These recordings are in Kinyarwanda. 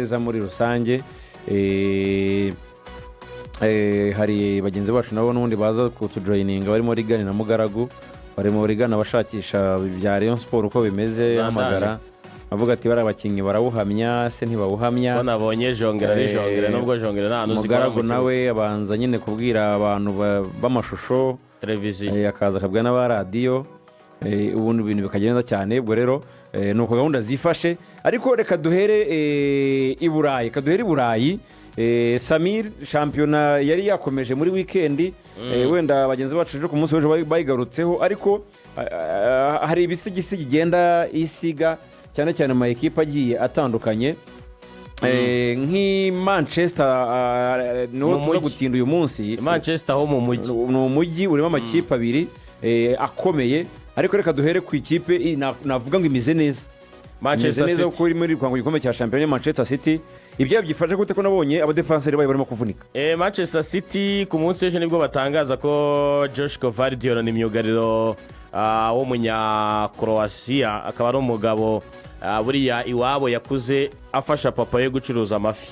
neza muri rusange hari bagenzi bacu nabo n'ubundi baza kutujoyininga barimo Rigani na Mugaragu barimo Rigana bashakisha bya Rayon Sport uko bimeze amagara avuga ati bari abakinyi barawuhamya se ntibawuhamya nabonye jongera nubwo jongera nta nuzi Mugaragu nawe abanza nyine kubwira abantu b'amashusho televiziyo akaza kabwa n'aba radio ubundi bintu bikagenda cyane ubwo rero nuko gahunda zifashe ariko reka duhere i Burayi Samir shampiyona yari yakomeje muri weekend wenda bagenzi bacu ku munsi w'ejo bayigarutseho ariko hari ibisigisigi igenda isiga cyane cyane mu ekipa agiye atandukanye nk'i Manchester no kuza gutinda uyu munsi Manchester ho mu mujyi no mujyi urimo amakipe abiri akomeye ariko reka duhere ku ikipe navuga ngo imize neza Manchester City kuri muri kwango gikomeye cya shampiyona Manchester City ibyo byifashe gute ko nabonye abadefenseri bayo barimo kuvunika Manchester City ku munsi w'ejo nibwo batangaza ko Joshko Vardiol ni myugariro w'umunya Croatia akaba ari umugabo buriya iwabo yakuze afasha papa yo gucuruza amafi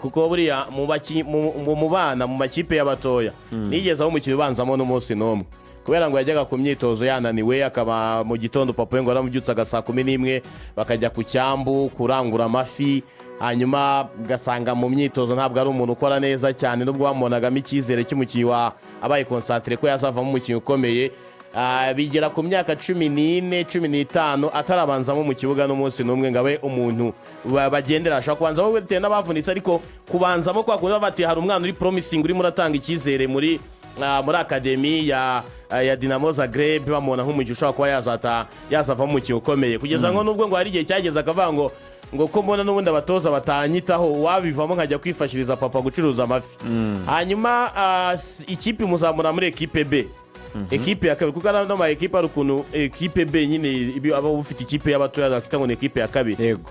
kuko buriya mu bana mu makipe y'abatoya nigeze aho mu kibanzamo n'umunsi n'umwe kubera ngo yajyaga ku myitozo yananiwe akaba mu gitondo papa we ngo aramubyutsaga saa 11 bakajya ku cyambu kurangura amafi hanyuma gasanga mu myitozo ntabwo ari umuntu ukora neza cyane nubwo bamonagamo icyizere cy'umukinnyi abaye concentré ko yazavamo umukinnyi ukomeye bigera ku myaka 14 15 atarabanzamo mu kibuga n'umunsi n'umwe ngabe umuntu bagendera ashaka kubanzamo bitewe n'abavunitse ariko kubanzamo kwa kundi bati hari umwana uri promising uri muratanga icyizere muri akademi ya Dinamo Zagreb bamubona nk'umukinnyi ushobora kuba yazavamo umukinnyi ukomeye kugeza ngo nubwo ngo hari igihe cyageze akavuga ngo ko mbona n'ubundi abatoza batanyitaho wabivamo nkajya kwifashiriza papa gucuruza amafi hanyuma ikipe muzamura muri ekipe B ekipe ya kabiri kuko arano ma ekipe ari ukuntu ekipe B nyine aba ufite ikipe y'abatoya bakita ngo ni ekipe ya kabiri yego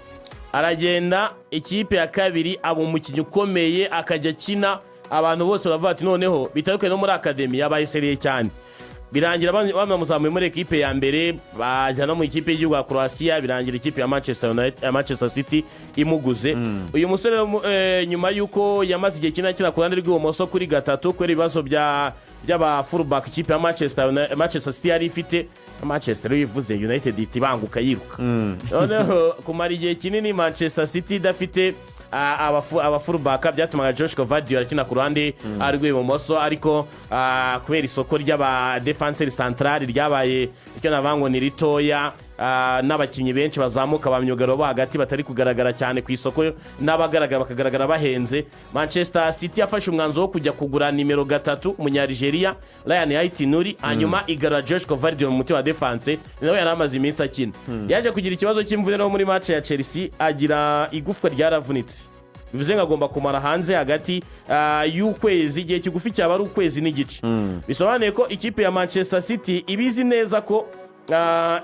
aragenda ikipe ya kabiri abo umukinnyi ukomeye akajya kina abantu bose bavuga ati noneho bitaruke no muri akademi yabaye seriye cyane birangira bamuzamuye muri ekipe ya mbere bajyana mu ikipe y'igihugu ya Croatia birangira ikipe ya Manchester City imuguze uyu musore nyuma yuko yamaze igihe kina ku ruhande rw'ibumoso kuri gatatu kuri ibibazo by'aba fullback ikipe ya Manchester City yari ifite Manchester bivuze United itibanguka yiruka noneho kumara igihe kinini Manchester City idafite aba fullback byatumaga Joshko Vardiol akina ku ruhande rw'ibumoso ariko kubera isoko ry'aba defenseur central ryabaye icyo navango ni ritoya n'abakinnyi benshi bazamuka bamyugaro bo hagati batari kugaragara cyane ku isoko n'abagaragara bakagaragara bahenze Manchester City yafashe umwanzo wo kujya kugura nimero 3 umunyarigeria Ryan Haitinuri hanyuma igara Joshko Vardiol mu muti wa defense nawe yaramaze iminsi akina yaje kugira ikibazo cy'imvune no muri match ya Chelsea agira igufwa ryaravunitse bivuze ngo agomba kumara hanze hagati y'ukwezi igihe kigufi cyaba ari ukwezi n'igice bisobanuye ko ikipe ya Manchester City ibizi neza ko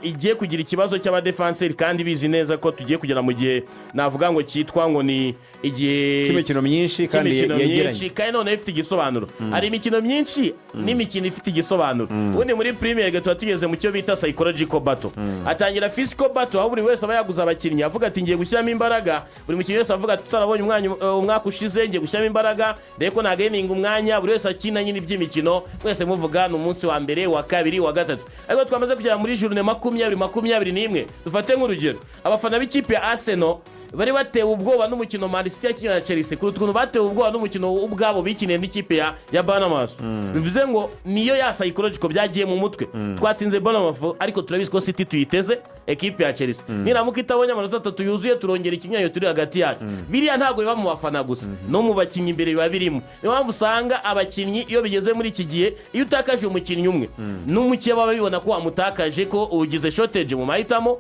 igiye kugira ikibazo cy'abadefenseri kandi bizi neza ko tugiye kugera mu gihe navuga ngo cyitwa ngo ni igihe cy'imikino myinshi kandi yegeranye kandi none ifite igisobanuro hari imikino myinshi n'imikino ifite igisobanuro ubundi muri Premier League tugeze mu cyo bita psychological battle atangira physical battle aho buri wese aba yaguza abakinnyi avuga ati ngiye gushyiramo imbaraga buri mukinnyi wese avuga ati tutarabonye umwaka ushize ngiye gushyiramo imbaraga ndeko nagayininga umwanya buri wese akina nyine iby'imikino wese muvuga ni umunsi wa mbere wa kabiri wa gatatu ariko twamaze kugera muri journée 21 dufate nk'urugero abafana b'ikipe ya Arsenal bari batewe ubwoba n'umukino Man City yakina na Chelsea kurutuntu batewe ubwoba n'umukino ubwabo bikiniye n'ikipe ya Bournemouth bivuze ngo niyo ya psychological byagiye mu mutwe twatsinze Bournemouth ariko turabizi ko City tuyiteze ekipe ya Chelsea niramuka itabonye amanota 3 yuzuye turongera ikinyayo turi hagati yacu biriya ntago biba mu bafana gusa no mu bakinnyi imbere biba birimo niyo mpamvu usanga abakinnyi iyo bigeze muri iki gihe iyo utakaje umukinnyi umwe n'umukiye baba bibona ko wamutakaje ko ugize shortage mu mahitamo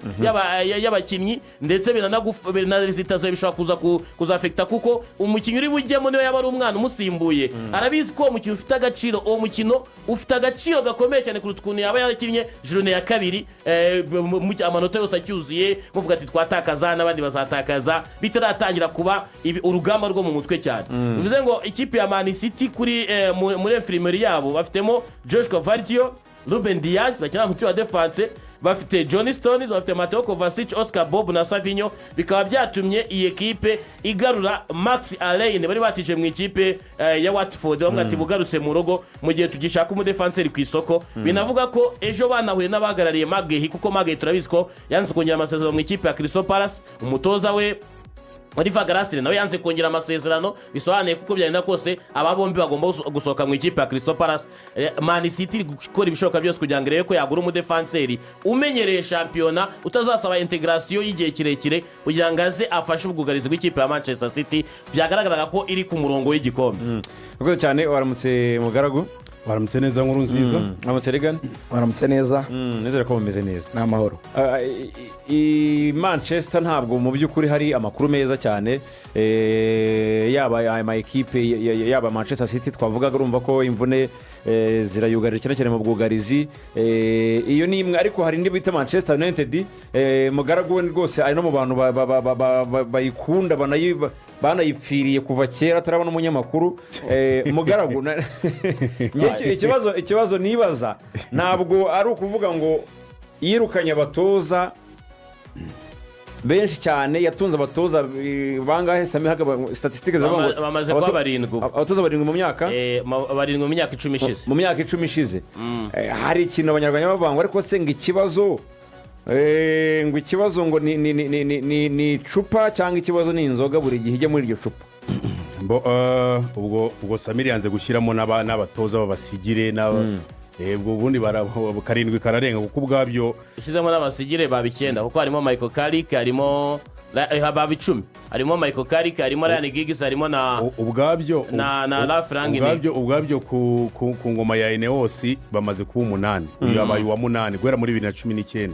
y'abakinnyi ndetse na resitazo bishobora kuzafekta kuko umukinnyi uri bujyemo niyo yaba ari umwana umusimbuye arabizi ko umukinnyi ufite agaciro uwo mukino ufite agaciro gakomeye cyane kuruta ukuntu yaba yakinnye journée ya kabiri amanota yose acyuzuye muvuga ati twatakaza n'abandi bazatakaza bitaratangira kuba urugamba rwo mu mutwe cyane bivuze ngo ikipe ya Man City kuri muri infirmerie yabo bafitemo Joshko Vardiol Ruben Diaz bakina mu wa defense bafite John Stones, bafite Mateo Kovacic, Oscar Bob na Savinho, bikaba byatumye iyi ekipe igarura Max Alain bari batije mu ikipe ya Watford bamwe ati bugarutse mu rugo mu gihe tugishaka umudefanseri ku isoko. Binavuga ko ejo banahuye n'abahagarariye Magehi, kuko Magehi turabizi ko yanze kongera amasezerano mu ikipe ya Crystal Palace. Umutoza we Oliver Glasner nawe yanze kongera amasezerano, bisobanuye kuko byagenda kose aba bombi bagomba gusohoka mu ikipe ya Crystal Palace. Man City gukora ibishoboka byose kugira ngo irebe ko yagura umudefanseri umenyereye shampiyona, utazasaba integration y'igihe kirekire kugira ngo aze afashe ubwugarizi bw'ikipe ya Manchester City. Byagaragaraga ko iri ku murongo w'igikombe. Urakoze cyane, waramutse Mugaragu. Waramutse neza nkuru nziza. Waramutse Regan. Waramutse neza. Nizere ko mumeze neza. Ni amahoro. Manchester ntabwo mu by'ukuri hari amakuru meza cyane, yaba ama ekipe yaba Manchester City twavugaga, urumva ko imvune zirayugarije cyane mu bwugarizi. Iyo ni imwe, ariko hari indi bita Manchester United. Mugaragu rwose ari no mu bantu bayikunda banayipfiriye kuva kera atarabona umunyamakuru. Mugaragu ikibazo nibaza ntabwo ari ukuvuga ngo yirukanye abatoza benshi cyane, yatunze abatoza bangahe Samihaga statistics bamaze kuba barindwi, abatoza barindwi mu myaka barindwi mu myaka 10 ishize, mu myaka 10 ishize. Hari ikintu abanyarwanda bavuga ariko se ngo ikibazo ni icupa cyangwa ikibazo ni inzoga buri gihe ijya muri iryo cupa. ubwo Samir yanze gushyiramo n'abatoza babasigire ubwo ubundi karindwi kararenga kuko ubwabyo ushyizemo n'abasigire babicyenda, kuko harimo Michael Carrick, harimo babicumi, harimo Michael Carrick, harimo Ryan Giggs, harimo na ubwabyo na Ralph Rangnick. ubwabyo ku ngoma ya yose bamaze kuba 8, uyu yabaye uwa 8 guhera muri 2019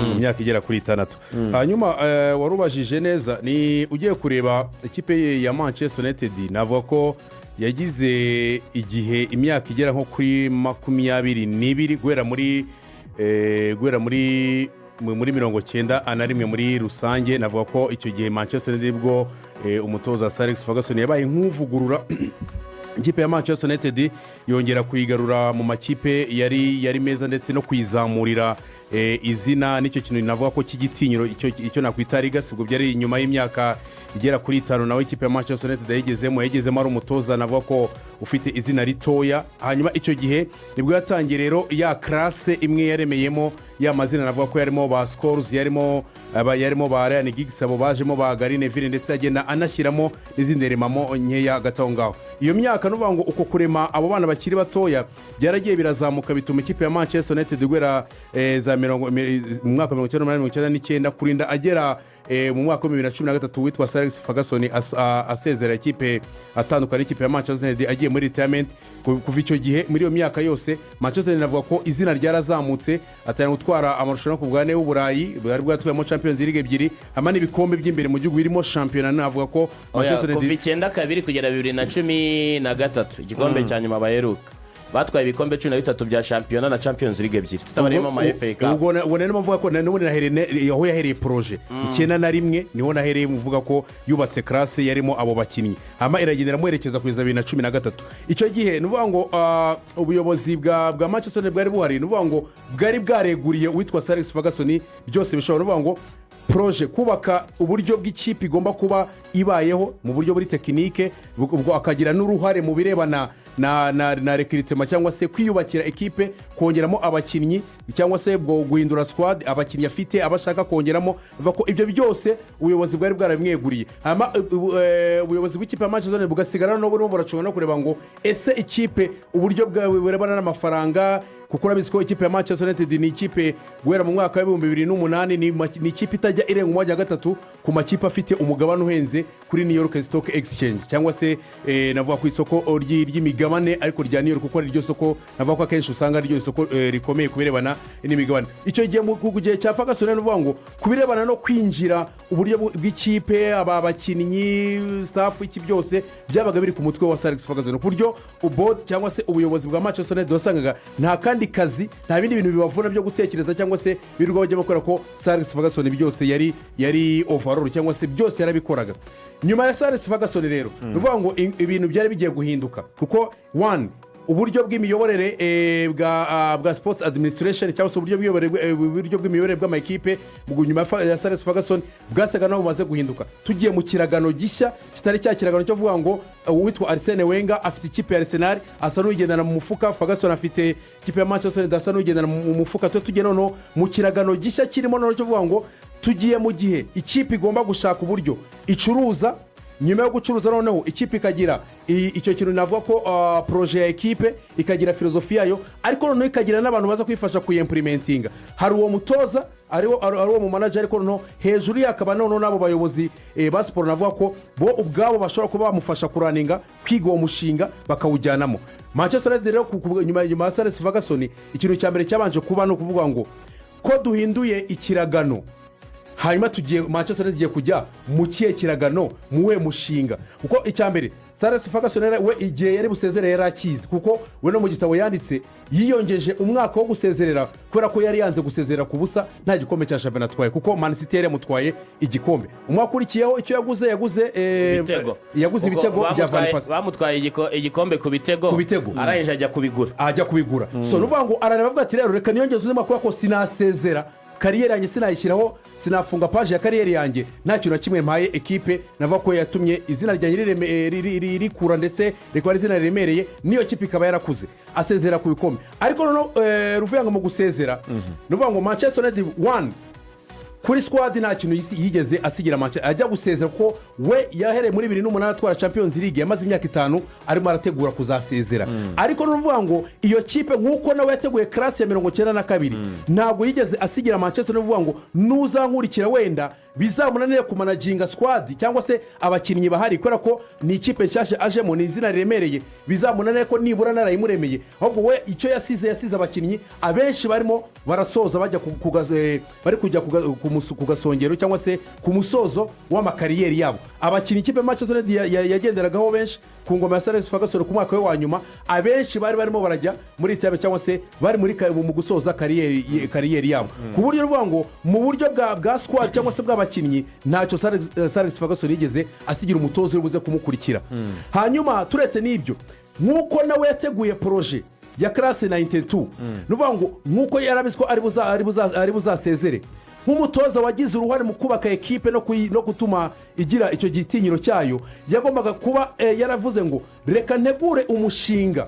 mu myaka igera kuri 6. Hanyuma warubajije neza, ni ugiye kureba ikipe ya Manchester United, navuga ko yagize igihe imyaka igera nko kuri 22 guhera muri 91 muri rusange. Navuga ko icyo gihe Manchester United bwo umutoza Sir Alex Ferguson yabaye nk'uvugurura ikipe ya Manchester United, yongera kuyigarura mu makipe yari meza ndetse no kuyizamurira izina. Nicyo kintu navuga ko cy'igitinyiro icyo nakwita legacy, ubwo byari nyuma y'imyaka igera kuri 5 nawe ikipe ya Manchester United yagezemo ari umutoza navuga ko ufite izina ritoya. Hanyuma icyo gihe nibwo yatangiye rero ya classe imwe yaremeyemo ya mazina, navuga ko yarimo ba Scholes, yarimo ba Ryan Giggs, abo bajemo ba Gary Neville, ndetse agenda anashyiramo n'izindi remamo nkeya gato ngaho. Iyo myaka nuvuga ngo uko kurema abo bana bakiri batoya byaragiye birazamuka, bituma ikipe ya Manchester United gwera mu mwaka 1999 kurinda agera mu mwaka wa 2013 witwa Sir Alex Ferguson asezera ikipe atandukana n'ikipe ya Manchester United agiye muri retirement. Kuva icyo gihe muri iyo myaka yose Manchester United navuga ko izina ryarazamutse, atari gutwara amarushanwa ku bwane w'Uburayi, bwari bwatwayemo Champions League 2, hamwe n'ibikombe by'imbere mu gihugu birimo shampiyona. Navuga ko Manchester United kuva 92 kugera 2013 igikombe cya nyuma baheruka batwaye ibikombe 13 bya shampiyona na Champions League 2 tabarimo ama FA Cup. Ubwo nene mvuga ko none aho yahereye projet 91 niho nahereye muvuga ko yubatse classe yarimo abo bakinnyi, hama iragendera muherekeza kugeza 2013. icyo gihe nuvuga ngo ubuyobozi bwa Manchester United bwari buhari, nuvuga ngo bwari bwareguriye witwa Sir Alex Ferguson byose bishobora, nuvuga ngo projet kubaka uburyo bw'ikipe igomba kuba ibayeho mu buryo buri tekinike, ubwo akagira n'uruhare mu birebana na recruitment cyangwa se kwiyubakira ekipe, kongeramo abakinnyi cyangwa se guhindura squad abakinnyi afite abashaka kongeramo. Bako ibyo byose ubuyobozi bwari bwaramweguriye, hama ubuyobozi bw'ikipe ya Manchester United bugasigara no buracunga no kureba ngo ese ikipe uburyo bwawe burebana n'amafaranga, kuko urabizi ko ikipe ya Manchester United ni ikipe guhera mu mwaka wa 2008 ni ikipe itajya irenga umwanya wa gatatu ku makipe afite umugabane uhenze kuri New York Stock Exchange, cyangwa se navuga ku isoko ry'imigabane ariko rya New York, kuko ari ryo soko navuga ko akenshi usanga ari ryo soko rikomeye kubirebana n'imigabane. Icyo gihe mu gihe cya Ferguson navuga ngo kubirebana no kwinjira uburyo bw'ikipe, abakinnyi, staff, iki byose byabaga biri ku mutwe wa Sir Alex Ferguson, ku buryo board cyangwa se ubuyobozi bwa Manchester United wasangaga nta kandi kazi, nta bindi bintu bibavuna byo gutekereza cyangwa se birirwa bajya bakora, ko Sir Alex Ferguson byose yari overall cyangwa se byose yarabikoraga. Nyuma ya Sir Alex Ferguson rero nuvuga ngo ibintu byari bigiye guhinduka, kuko uburyo bw'imiyoborere bwa sports administration cyangwa se uburyo bw'imiyoborere bw'amakipe nyuma ya Sir Alex Ferguson bwasaga naho bumaze guhinduka. Tugiye mu kiragano gishya kitari cya kiragano cyo vuga ngo uwitwa Arsene Wenger afite ikipe ya Arsenal asa n'ugendana mu mufuka, Ferguson afite ikipe ya Manchester United asa n'ugendana mu mufuka. Tugiye noneho mu kiragano gishya kirimo noneho cyo vuga ngo tugiye mu gihe ikipe igomba gushaka uburyo icuruza, nyuma yo gucuruza noneho ikipe ikagira icyo kintu navuga ko proje ya ekipe ikagira filozofi yayo, ariko noneho ikagira n'abantu baza kwifasha kuyimplementinga. Hari uwo mutoza ari uwo mu manager, ariko noneho hejuru yakaba noneho n'abo bayobozi ba siporo navuga ko bo ubwabo bashobora kuba bamufasha kuraninga kwiga uwo mushinga bakawujyanamo. Manchester United rero nyuma ya Sir Alex Ferguson ikintu cya mbere cyabanje kuba no kuvuga ngo ko duhinduye ikiragano, hanyuma tugiye Manchester United igiye kujya mu kihe kiragano, muwe mushinga. Kuko icya mbere Sir Alex Ferguson we igihe yari busezerera yari akizi, kuko we no mu gitabo yanditse yiyongeje umwaka wo gusezerera kubera ko yari yanze gusezerera ku busa nta gikombe cya champion atwaye, kuko Man City yari yamutwaye igikombe. Umwaka ukurikiyeho icyo yaguze ibitego bya Van Persie, bamutwaye igikombe ku bitego arangije ajya kubigura. So nuvuga ngo arareba avuga ati rero reka niyongeze undi makuru ko sinasezera kariyeri yanjye, sinayishyiraho, sinafunga paje ya kariyeri yanjye nta kintu na kimwe mpaye ekipe navuga ko yatumye izina ryanjye rikura ndetse rikaba izina riremereye, niyo kipe ikaba yarakuze asezera ku bikombe. Ariko noneho ruvuga ngo mu gusezera nuvuga ngo Manchester United kuri squad nta kintu yigeze asigira Manchester, ajya gusezera ko we yahereye muri 2008 atwara Champions League, yamaze imyaka 5 arimo arategura kuzasezera. Ariko nuvuga ngo iyo kipe nkuko nawe yateguye class ya 92 ntabwo yigeze asigira Manchester. Nuvuga ngo nuzankurikira wenda bizamunanire kumanaginga squad cyangwa se abakinnyi bahari, kubera ko ni ikipe nshyashya ajemo, ni izina riremereye, bizamunanire ko nibura narayimuremeye. Ahubwo we icyo yasize abakinnyi abenshi barimo barasoza bajya bari kujya ku gasongero cyangwa se ku musozo w'amakariyeri yabo. Abakinnyi ikipe Manchester United yagenderagaho benshi ku ngoma ya Sir Alex Ferguson ku mwaka we wa nyuma, abenshi bari barimo barajya muri itabe cyangwa se bari mu gusoza kariyeri yabo. Ku buryo ruvuga ngo mu buryo bwa squad cyangwa se bw'abakinnyi ntacyo Sir Alex Ferguson yigeze asigira umutozo uri buze kumukurikira. Hanyuma turetse n'ibyo, nkuko nawe yateguye proje ya class 92 nuvuga ngo nkuko yarabizwe ari buzasezere nk'umutoza wagize uruhare mu kubaka ekipe no gutuma igira icyo gitinyiro cyayo, yagombaga kuba yaravuze ngo reka ntegure umushinga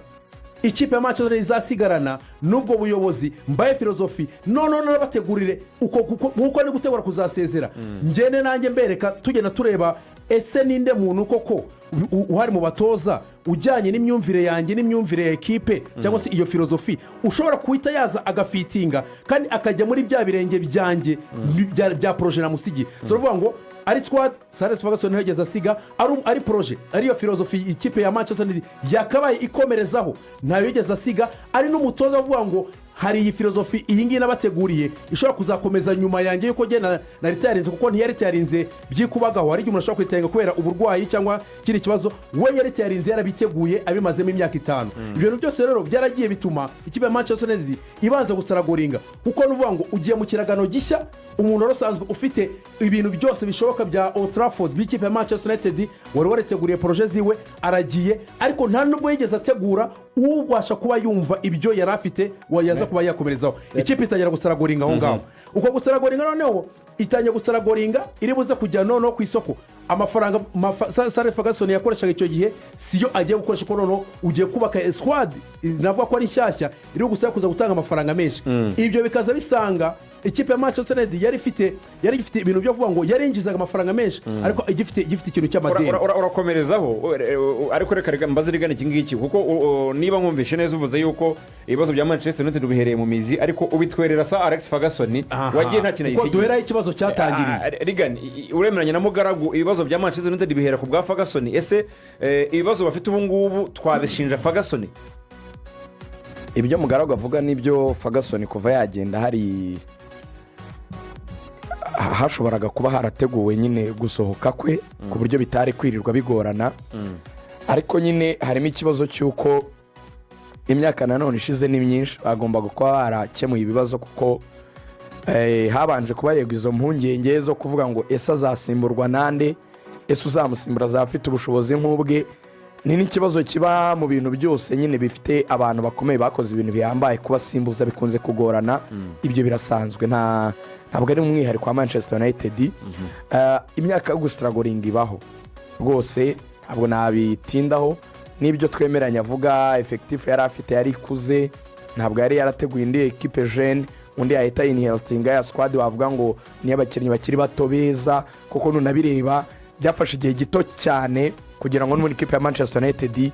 ikipe ya Manchester izasigarana n'ubwo buyobozi, mbaye filozofi none nabategurire uko ni gutegura kuzasezera. Ngene nanjye mbereka tugenda tureba ese ninde muntu koko uhari mu batoza ujyanye n'imyumvire yanjye n'imyumvire ya ekipe cyangwa se iyo filozofi ushobora kuhita yaza agafitinga kandi akajya muri bya birenge byanjye bya proje namusigi. So ruvuga ngo ari squad Sir Alex Ferguson yageze asiga ari proje, ariyo filozofi ikipe ya Manchester United yakabaye ikomerezaho ntayo yageze asiga. Ari n'umutoza avuga ngo hari iyi filozofi iyi ngiyi nabateguriye ishobora kuzakomeza nyuma yanjye yuko nge na ritarinze, kuko ntiyaritarinze byikubagaho. Hari igihe umuntu ashobora kwitaringa kubera uburwayi cyangwa kindi kibazo, we yaritarinze yarabiteguye abimazemo imyaka 5. Ibintu byose rero byaragiye bituma ikipe ya Manchester United ibanza gusaragoringa, kuko nuvuga ngo ugiye mu kiragano gishya, umuntu usanzwe ufite ibintu byose bishoboka bya Old Trafford b'ikipe ya Manchester United wari warateguriye proje ziwe, aragiye ariko nta nubwo yigeze ategura ubasha kuba yumva ibyo yari afite wayaza kuba yakomerezaho. Ikipe itangira gusaragoringa aho ngaho, uko gusaragoringa noneho itangira gusaragoringa iri buze kujya noneho ku isoko. Amafaranga Sir Alex Ferguson yakoreshaga icyo gihe siyo agiye gukoresha, ko noneho ugiye kubaka squad navuga ko ari nshyashya iri gusaba kuza gutanga amafaranga menshi. Ibyo bikaza bisanga ikipe ya Manchester United yari ifite ibintu byo kuvuga ngo yarinjizaga amafaranga menshi, ariko igifite ikintu cy'amadeni. Urakomerezaho ariko reka mbaze rigana iki ngiki, kuko niba nkumvishe neza uvuze yuko ibibazo bya Manchester United bihereye mu mizi, ariko ubitwerera Sir Alex Ferguson wagiye nta kintu yisigiye, ko duhera ikibazo cyatangiriye. Rigana uremeranya na Mugaragu ibibazo bya Manchester United bihera ku bwa Ferguson. Ese ibibazo bafite ubu ngubu twabishinja Ferguson? Ibyo Mugaragu avuga nibyo Ferguson kuva yagenda hari hashoboraga kuba harateguwe nyine gusohoka kwe ku buryo bitari kwirirwa bigorana. Ariko nyine harimo ikibazo cy'uko imyaka nanone ishize ni myinshi, bagombaga kuba barakemuye ibibazo, kuko habanje kuba yego izo mpungenge zo kuvuga ngo ese azasimburwa nande, ese uzamusimbura azafite ubushobozi nk'ubwe. ni n'ikibazo kiba mu bintu byose nyine bifite abantu bakomeye bakoze ibintu bihambaye kubasimbuza bikunze kugorana ibyo birasanzwe ntabwo ari umwihariko wa Manchester United imyaka yo gusitaragoringa ibaho rwose ntabwo nabitindaho n'ibyo twemeranya avuga efekitifu yari afite yari ikuze ntabwo yari yarateguye indi ekipe jene undi yahita yiniheritinga ya squad wavuga ngo niyo abakinnyi bakiri bato beza kuko nunabireba byafashe igihe gito cyane kugira ngo n'ubundi ikipe ya Manchester United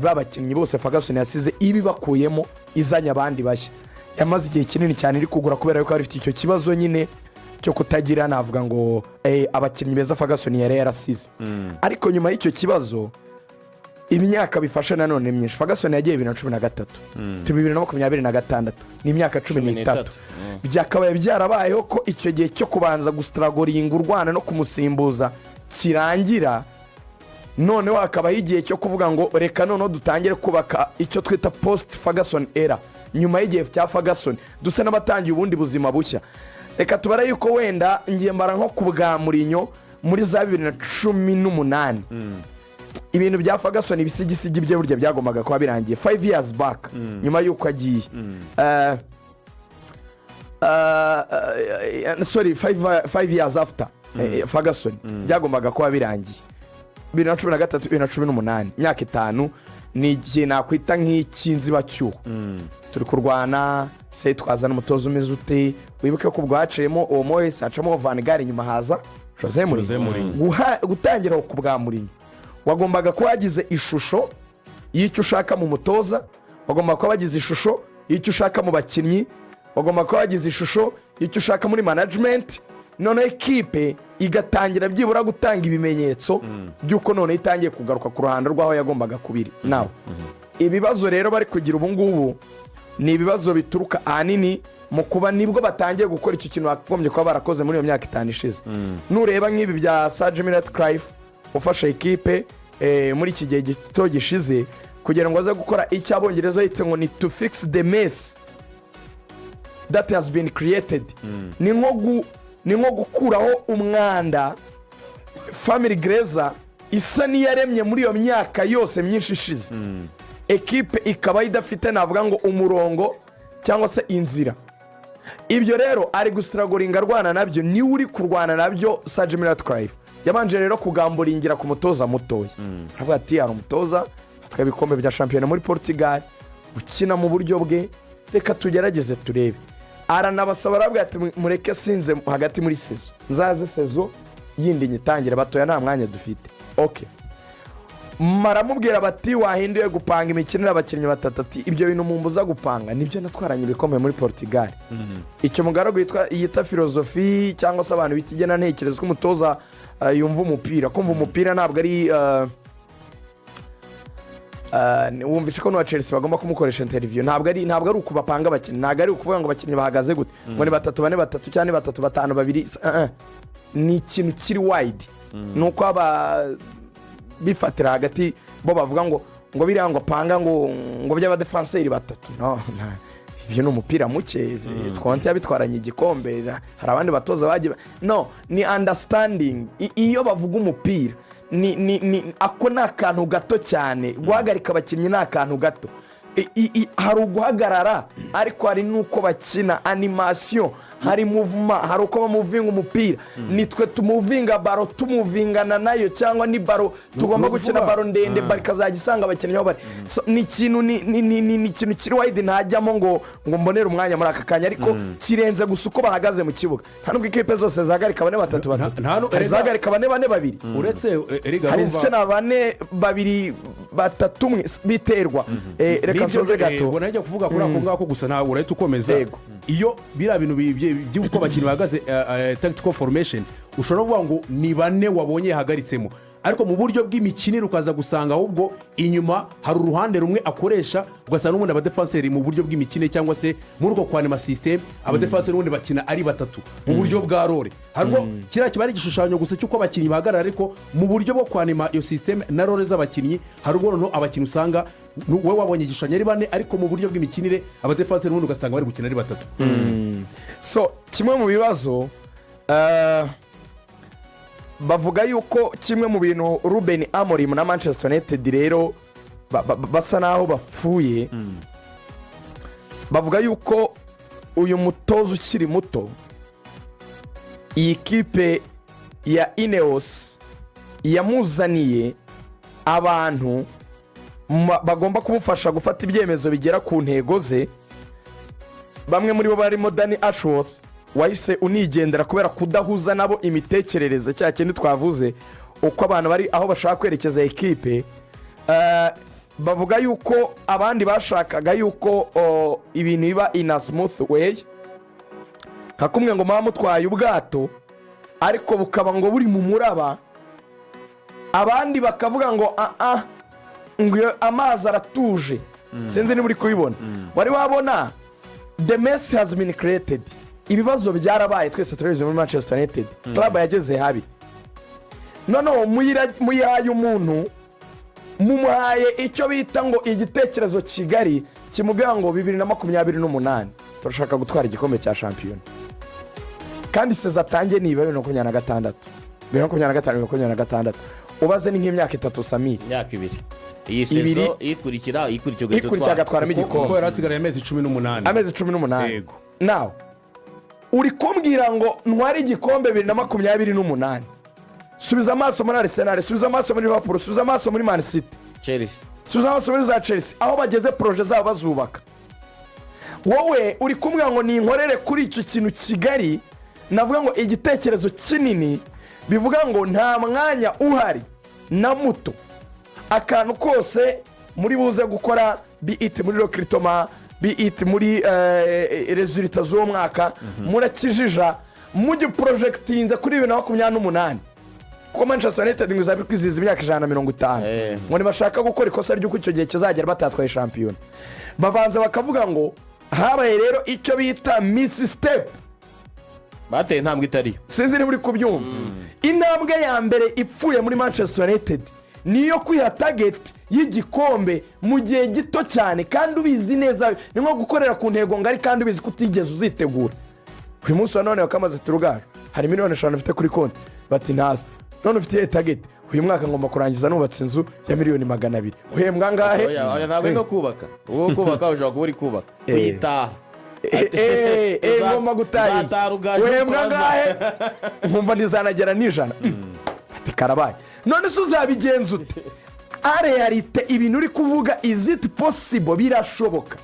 babakinnyi bose Ferguson yasize ibi bakuyemo izanye abandi bashya yamaze igihe kinini cyane iri kugura kubera yuko afite icyo kibazo nyine cyo kutagira navuga ngo abakinnyi beza Ferguson yari yarasize ariko nyuma y'icyo kibazo imyaka bifasha nanone myinshi Ferguson yagiye 2013 2026 ni imyaka 13 byakabaye byarabayeho ko icyo gihe cyo kubanza gusitaragoringa urwana no kumusimbuza kirangira noneho hakaba igihe cyo kuvuga ngo reka noneho dutangire kubaka icyo twita post Ferguson era nyuma y'igihe cya Ferguson dusa n'abatangiye ubundi buzima bushya reka tubare yuko wenda ngiye mbara nko ku bwa Mourinho muri za 2018 ibintu bya Ferguson ibisigisigi bye burya byagombaga kuba birangiye 5 years back nyuma y'uko agiye sorry 5 years after Ferguson byagombaga kuba birangiye 2013 2018 myaka 5 ni igihe nakwita nk'ikinzibacyuho turi kurwana se twazana umutozo umeze ute wibuke ko bwaciyemo uwo Moyes hacamo Van Gaal nyuma haza Jose Mourinho gutangira ku bwa Mourinho wagombaga kuba wagize ishusho y'icyo ushaka mu mutoza wagombaga kuba wagize ishusho y'icyo ushaka mu bakinnyi wagombaga kuba wagize ishusho y'icyo ushaka muri management none ekipe igatangira byibura gutanga ibimenyetso by'uko none itangiye kugaruka ku ruhando rw'aho yagombaga kubiri nawe ibibazo rero bari kugira ubu ngubu ni ibibazo bituruka ahanini mu kuba nibwo batangiye gukora icyo kintu bagombye kuba barakoze muri iyo myaka 5 ishize nureba nk'ibi bya Sir Jim Ratcliffe ufasha ekipe muri iki gihe gito gishize kugira ngo aze gukora icyo abongereza yitse ngo ni to fix the mess that has been created ni nko gukuraho umwanda family Grazer isa niyaremye muri iyo myaka yose myinshi ishize ekipe ikaba idafite navuga ngo umurongo cyangwa se inzira ibyo rero ari gusitaragoringa arwana nabyo ni uri kurwana nabyo Sir Jim Ratcliffe yabanje rero kugamburingira ku mutoza mutoya avuga ati hari umutoza atwaye ibikombe bya shampiyona muri Portugal ukina mu buryo bwe reka tugerageze turebe aranabasaba aravuga ati mureke sinze hagati muri sezo nzaze sezo yindi nyitangira batoya nta mwanya dufite okay maramubwira bati wahinduye gupanga imikino y'abakinnyi batatu ati ibyo bintu mumbuza gupanga nibyo natwaranye ibikombe muri Portugal icyo mugaragu yita filozofi cyangwa se abantu bitigena ntekerezo ko umutoza yumva umupira kumva umupira ntabwo ari wumvishe ko n'uwa Chelsea bagomba kumukoresha interview ntabwo ari ukubapanga abakinnyi ntabwo ari ukuvuga ngo abakinnyi bahagaze gute ngo ni 3-4-3 cyangwa 3-5-2 ni ikintu kiri wide nuko aba bifatira hagati bo bavuga ngo biriya ngo panga ngo by'abadefenseri batatu no ibyo ni umupira muke twonte yabitwaranye igikombe hari abandi batoza bagiye no ni understanding iyo bavuga umupira ni ako ni akantu gato cyane guhagarika abakinnyi ni akantu gato hari uguhagarara ariko hari n'uko bakina animation hari movement hari uko bamuvinga umupira nitwe tumuvinga baro tumuvingana nayo cyangwa ni baro tugomba gukina baro ndende bari kazajya isanga abakinnyi aho bari ni ikintu kiri wide ntajyamo ngo mbonere umwanya muri aka kanya ariko kirenze gusa uko bahagaze mu kibuga nta nubwo ikipe zose zahagarika 4-3 zahagarika 4-2 uretse hari izikina 4-2-3 biterwa reka nsoze gato ubona ajya kuvuga kuri ako ngako gusa ntawe urahita ukomeza iyo biriya bintu by'uko abakinnyi bahagaze tactical formation ushobora kuvuga ngo ni 4 wabonye yahagaritsemo ariko mu buryo bw'imikinire ukaza gusanga ahubwo inyuma hari uruhande rumwe akoresha ugasanga n'ubundi abadefenseri mu buryo bw'imikine cyangwa se muri uko kwanima system abadefenseri n'ubundi bakina ari 3 mu buryo bwa role harwo kiriya kiba ari igishushanyo gusa cy'uko abakinnyi bahagarara ariko mu buryo bwo kwanima iyo system na role z'abakinnyi hari ubwo no abakinnyi usanga wowe wabonye igishushanyo ari 4 ariko mu buryo bw'imikinire abadefenseri n'ubundi ugasanga bari gukina ari 3 so kimwe mu bibazo bavuga yuko kimwe mu bintu Ruben Amorim na Manchester United rero basa naho bapfuye, bavuga yuko uyu mutoza ukiri muto, iyi kipe ya Ineos yamuzaniye abantu bagomba kumufasha gufata ibyemezo bigera ku ntego ze. Bamwe muri bo barimo Danny Ashworth wahise unigendera kubera kudahuza nabo imitekerereze, cya kintu twavuze uko abantu bari aho bashaka kwerekeza ekipe. Bavuga yuko abandi bashakaga yuko ibintu biba in a smooth way, nka kumwe ngo muba mutwaye ubwato ariko bukaba ngo buri mu muraba, abandi bakavuga ngo ngo amazi aratuje. Sinzi niba uri kubibona. Wari wabona the mess has been created, ibibazo byarabaye, twese turabizi muri Manchester United. Club yageze habi, noneho muyihaye umuntu, mumuhaye icyo bita ngo igitekerezo Kigali kimubwira ngo 2028 turashaka gutwara igikombe cya shampiyona, kandi seza atangiye niba 2025 ubaze ni nk'imyaka 3 Samir, imyaka 2 iyi sezo ikurikira agatwaramo igikombe, kuko yarasigaye amezi 18. Yego. Now uri kumbwira ngo ntwari igikombe 2028, subiza amaso muri Arsenal, subiza amaso muri Liverpool, subiza amaso muri Man City, Chelsea, subiza amaso muri za Chelsea, aho bageze projet zabo bazubaka. Wowe uri kumbwira ngo ni inkorere kuri icyo kintu Kigali, navuga ngo igitekerezo kinini, bivuga ngo nta mwanya uhari na muto, akantu kose muri buze gukora, BIT muri Rokritoma, BIT muri resulta z'uwo mwaka, murakijija mujye projectinze kuri 2028, kuko Manchester United ngo izabe kwizihiza imyaka 150, ngo ntibashaka gukora ikosa ry'uko icyo gihe kizagera batatwaye shampiyona. Babanza bakavuga ngo habaye rero icyo bita miss step, bateye intambwe itariyo. Sinzi niba uri kubyumva. Intambwe ya mbere ipfuye muri Manchester United niyo kwiha target y'igikombe mu gihe gito cyane, kandi ubizi neza ni nko gukorera ku ntego ngari kandi ubizi kutigeze uzitegura. Uyu munsi wa none wakamaze turugaje, hari miliyoni 5 ufite kuri konti, bati nazo none ufite target uyu mwaka ngomba kurangiza nubatse inzu ya miliyoni 200. Uhembwa ngahe? Oya ntabwo no kubaka, uwo kubaka ushaka kuba uri kubaka uyitaha. Ngomba gutaha, uhembwa ngahe? Nkumva ntizanagera n'ijana. Ati karabaye, none se uzabigenza ute? Realite ibintu uri kuvuga, is it possible? Birashoboka.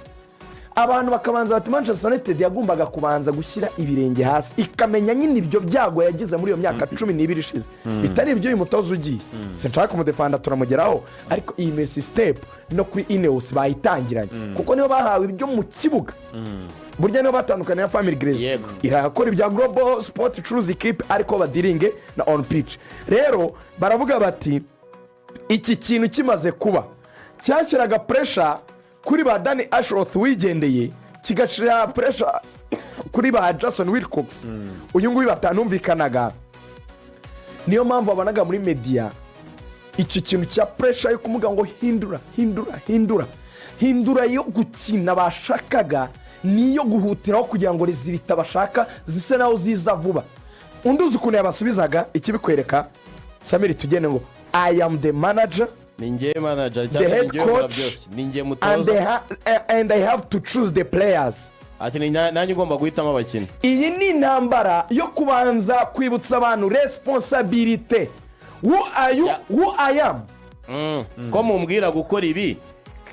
Abantu bakabanza bati Manchester United yagombaga kubanza gushyira ibirenge hasi, ikamenya nyine ibyo byago yagize muri iyo myaka 12 ishize, bitari ibyo uyu mutoza ugiye. Sinshaka kumudefanda, turamugeraho, ariko iyi Messi step no kuri Ineos bayitangiranye, kuko niyo bahawe ibyo mu kibuga. Burya niyo batandukanye na Family Grace, irakora ibya Global Sport Cruise Equipe ariko badiringe na on pitch. Rero baravuga bati iki kintu kimaze kuba cyashyiraga pressure kuri ba Danny Ashworth wigendeye, kigashira pressure kuri ba Jason Wilcox, uyu nguyu batanumvikanaga. Niyo mpamvu babanaga muri media icyo kintu cya pressure yo kumuga ngo hindura yo gukina bashakaga, niyo guhutiraho kugira ngo rezilita bashaka zise naho ziza vuba. Unduzi ukuntu yabasubizaga, ikibikwereka Samiri, tugende ngo I am the manager, ninjye manager cyangwa ninjye byose, ninjye mutoza, and I have to choose the players. Ati nanjye ngomba guhitamo abakinnyi. Iyi ni intambara yo kubanza kwibutsa abantu responsibility. Who are you? Who I am? Ko mumbwira gukora ibi,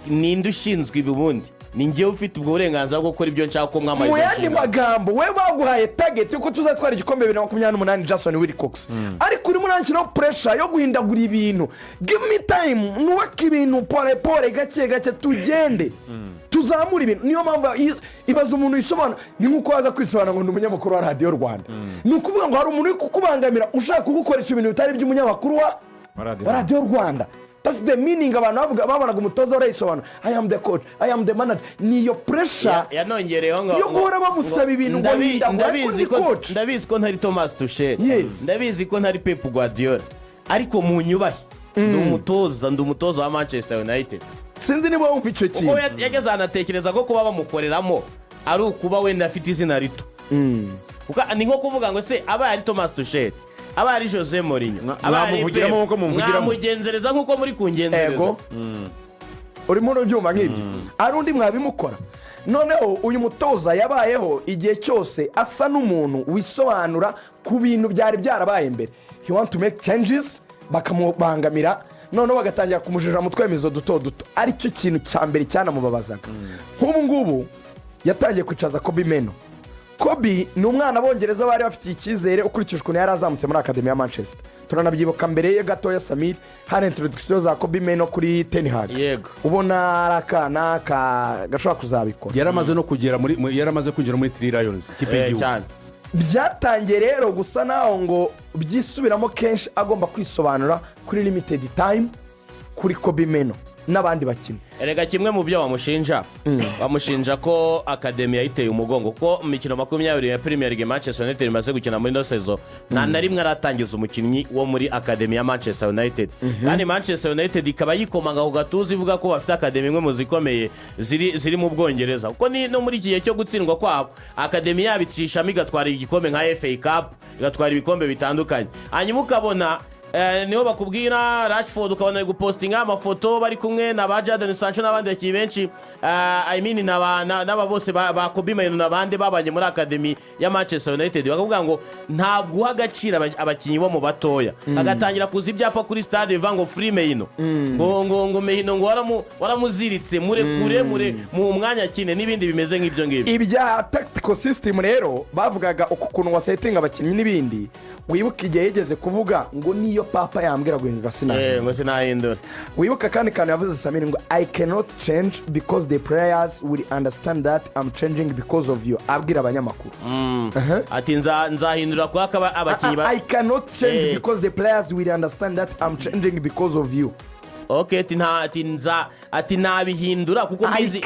ninde ushinzwe ibubundi? Ninjye ufite ubwo burenganzira bwo gukora ibyo nshaka ko mwamariza. Mu yandi magambo, we baguhaye target yuko tuzatwara igikombe 2028 Jason Wilcox, ariko uri muranshyiraho pressure yo guhindagura ibintu. Give me time, nuwaka ibintu pole gake tugende, tuzamura ibintu. Niyo mpamvu ibaza umuntu yisobanura, ni nkuko waza kwisobanura ngo ndi umunyamakuru wa Radio Rwanda. Ni ukuvuga ngo hari umuntu uri kukubangamira ushaka kugukoresha ibintu bitari by'umunyamakuru wa Radio Rwanda. That's the meaning. Abantu babonaga umutoza urayisobanura, I am the coach, I am the manager. Niyo pressure yanongereyeho ngo yo guhora bamusaba ibintu ngo ndabizi ko ntari Thomas Tuchel, ndabizi ko ntari Pep Guardiola, ariko mu nyubahe ndi umutoza wa Manchester United. Sinzi niba wumva icyo kintu, kuko yageze anatekereza ko kuba bamukoreramo ari ukuba wenda afite izina rito. Kuko ni nko kuvuga ngo se aba ari Thomas Tuchel aba ari Jose Mourinho mwamuvugiramo nk'uko mumuvugiramo. mwamugenzereza nk'uko muri kungenzereza ego urimo ubyuma nk'ibyo ari undi mwabimukora. noneho uyu mutoza yabayeho igihe cyose asa n'umuntu wisobanura ku bintu byari byarabaye mbere. He want to make changes, bakamubangamira noneho bagatangira kumujija mu twemezo duto duto. aricyo kintu cya mbere cyanamubabazaga. nk'ubu ngubu yatangiye kwicaza Kobe Meno. Kobe ni umwana abongereza bari bafitiye icyizere ukurikije ukuntu yari azamutse muri akademi ya Manchester. turanabyibuka mbere ye gatoya Samir hari introduction za Kobe Meno kuri Ten Hag. Yego. ubona ari akana gashobora kuzabikora. yaramaze no kugera yaramaze kwinjira muri Three Lions ikipe y'igihugu. cyane byatangiye rero gusa naho ngo byisubiramo kenshi agomba kwisobanura kuri limited time kuri Kobe Meno n'abandi bakinnyi. erega kimwe mu byo bamushinja ko akademi yayiteye umugongo ko mu mikino 20 ya Premier League Manchester United imaze gukina muri no sezo nta na rimwe aratangiza umukinnyi wo muri akademi ya Manchester United. kandi Manchester United ikaba yikomanga ku gatuza ivuga ko bafite akademi imwe mu zikomeye ziri mu Bwongereza kuko ni no muri iki gihe cyo gutsindwa kwabo akademi yabicishamo igatwara igikombe nka FA Cup igatwara ibikombe bitandukanye. hanyuma ukabona niho bakubwira Rashford ukabona gupostinga amafoto bari kumwe na ba Jadon Sancho n'abandi bakinnyi benshi n'aba bose ba Kobe Meno n'abandi babanye muri akademi ya Manchester United. bakavuga ngo nta guha agaciro abakinnyi bo mu batoya. agatangira kuza ibyapa kuri stade bivuga ngo free Meno ngo Meno ngo waramuziritse mure mu mwanya kine n'ibindi bimeze nk'ibyo ngibyo. ibya tactical system rero bavugaga ukuntu wasetinga abakinnyi n'ibindi. wibuka igihe yigeze kuvuga ngo niyo papa yambwira guhindura sinahindura. wibuka kandi kantu yavuze Samir ngo I cannot change because the players will understand that I'm changing because of you. abwira abanyamakuru ati nzahindura kwa abakinnyi I cannot change because the players will understand that I'm changing because of you. Okay, ati nabihindura kuko mbizi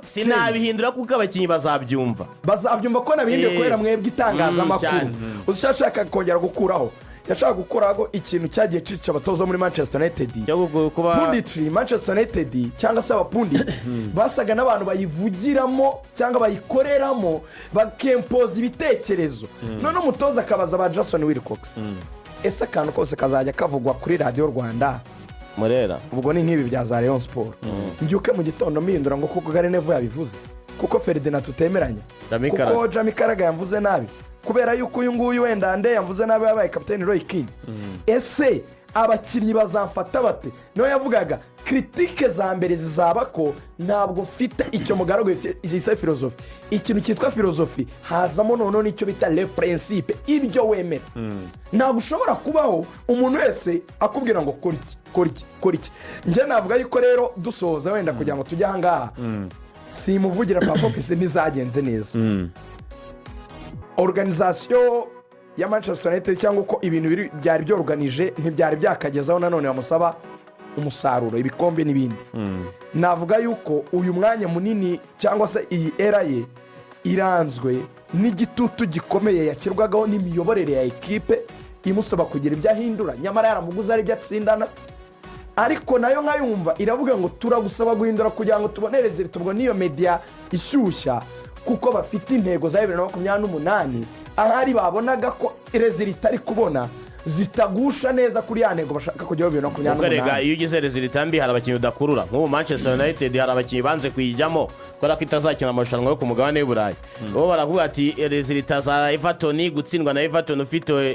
sinabihindura kuko abakinnyi bazabyumva ko nabihinduye kubera mwebwe itangazamakuru. ushaka kongera gukuraho yashaka gukoraho ikintu cyagiye cica abatoza muri Manchester United. Punditry Manchester United cyangwa se abapundi basaga n'abantu bayivugiramo cyangwa bayikoreramo bakempoza ibitekerezo. none umutoza akabaza ba Jason Wilcox ese akantu kose kazajya kavugwa kuri Radio Rwanda Murera ubwo ni nk'ibi bya za Rayon Sport. mbyuke mu gitondo mpindura ngo kuko Garenevo yabivuze kuko Ferdinand tutemeranya kuko Jamie Karaga yamvuze nabi kubera yuko uyu nguyu wenda ande yamvuze nabi yabaye kapiteni Roy Keane. ese abakinnyi bazamfata bate? niyo yavugaga kritike za mbere zizaba ko ntabwo mfite icyo mugaragu isa filozofi. ikintu cyitwa filozofi hazamo noneho nicyo bita le principe ibyo wemera. ntabwo ushobora kubaho umuntu wese akubwira ngo kora iki. njye navuga yuko rero dusoza wenda kugira ngo tujye ahangaha simuvugira performance ntizagenze neza. organization ya Manchester United cyangwa uko ibintu byari byorganije ntibyari byakagezaho nanone bamusaba umusaruro ibikombe n'ibindi. navuga yuko uyu mwanya munini cyangwa se iyi era ye iranzwe n'igitutu gikomeye yakirwagaho n'imiyoborere ya ekipe imusaba kugira ibyo ahindura nyamara yaramuguze ari byo atsindana. ariko nayo nkayumva iravuga ngo turagusaba guhindura kugira ngo tubonereze tubwo niyo media ishyushya kuko bafite intego za 2028 ahari babonaga ko rezilita ari kubona zitagusha neza kuri ya ntego bashaka kujyaho 2028. iyo ugize rezilita mbi hari abakinnyi udakurura nk'ubu Manchester United hari abakinnyi banze kuyijyamo kubera ko itazakina amarushanwa yo ku mugabane w'Uburayi. bo baravuga ati rezilita za Everton gutsindwa na Everton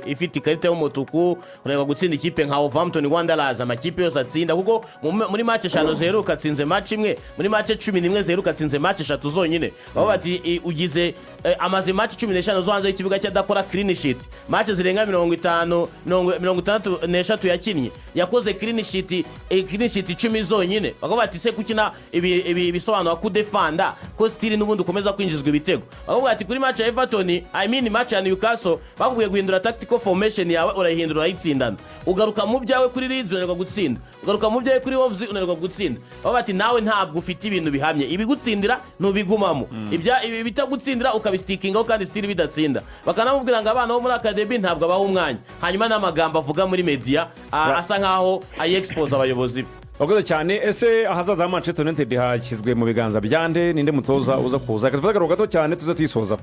ifite ikarita y'umutuku ureka gutsinda ikipe nka Wolverhampton Wanderers amakipe yose atsinda kuko muri match 5 zeruka atsinze match imwe muri match 11 zeruka atsinze match 3 zonyine. babo bati ugize amaze match 15 zo hanze y'ikibuga cyadakora clean sheet match zirenga 53 yakinnye yakoze clean sheet 10 zonyine. bako bati se kukina ibisobanura ku defanda ko stili n'ubundi ukomeza kwinjizwa ibitego. bako bati kuri match ya Everton match ya Newcastle bakubwiye guhindura tactical formation yawe urayihindura urayitsindana ugaruka mu byawe kuri Leeds unarwa gutsinda ugaruka mu byawe kuri Wolves unarwa gutsinda. bako bati nawe ntabwo ufite ibintu bihamye ibigutsindira ntubigumamo ibi bitagutsindira ukabistickingaho kandi stili bidatsinda. bakanamubwira ngo abana bo muri academy ntabwo abaho umwanya hanyuma n'amagambo avuga muri media asa nkaho ayexpose abayobozi be. wakoze cyane. ese ahazaza Manchester United hashyizwe mu biganza byande ninde mutoza uza kuza? Tuvuga gato cyane tuze twisoza.